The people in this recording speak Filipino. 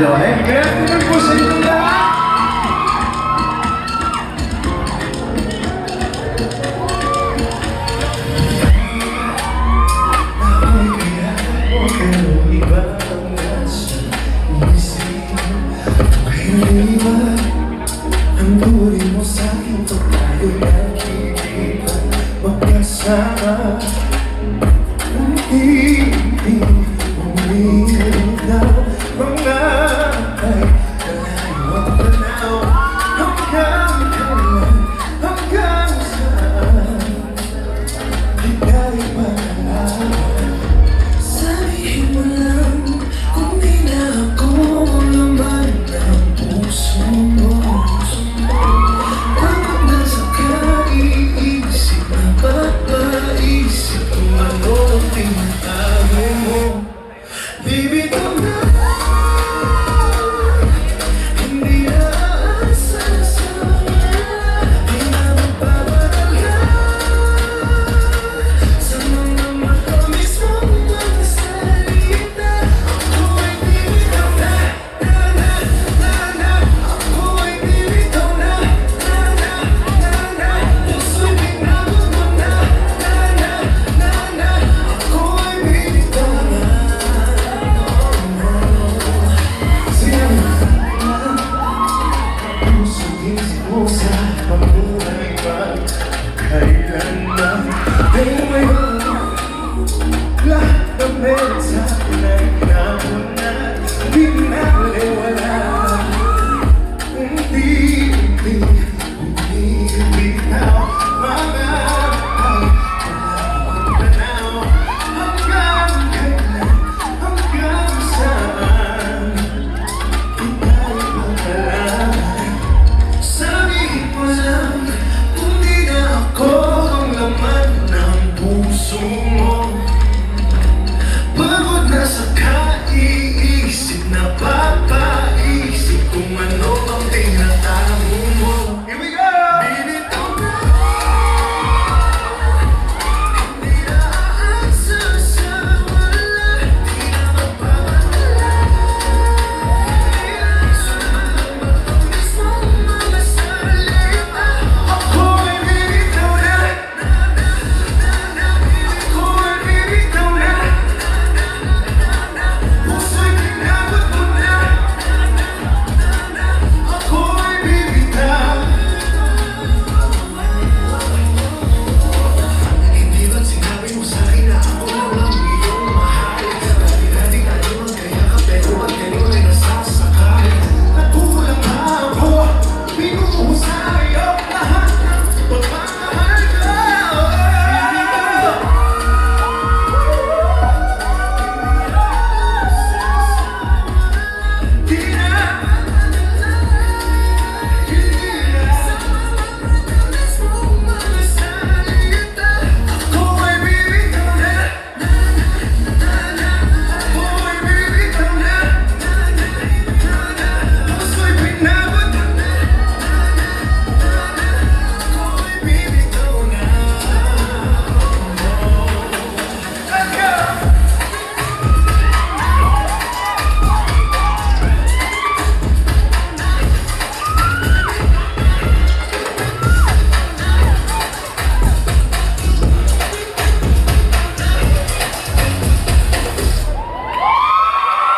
Ayun, grabe po sa inyo lahat! Pero iba ang nasa isip. Iba ang tuloy mo sa'kin, ito tayo nakikita magkasama. Hindi umilitaw mga ay kalayo at tanaw. Hanggang kailan, hanggang saan di tayo makalaman. Sabihin mo lang kung di na ako ang laman ng puso mo. Bakit nasa kaiisip na papaisip kung ano ang tinatago mo. Baby, ito na hindi na aasa sa'yo. Di na magpapalala sa mga matamis mong mga salita. Ako ay bibitaw na, na, na, na, na. Ako ay bibitaw na, na, na, na, na. Puso'y binabog mo na, na, na, na, na. Ako ay bibitaw na. Puso din mo sa pamuhay pa kailanman. Pero ngayon lahat ng meron sa akin ay nauna. Di na wala. Hindi na mga ay tanaw. Hanggang kailan, hanggang saan di tayo makalaman. Sabihin mo lang kung di na ako ang laman ng puso mo. Pagod na sa kaiisip na papaisip kung ano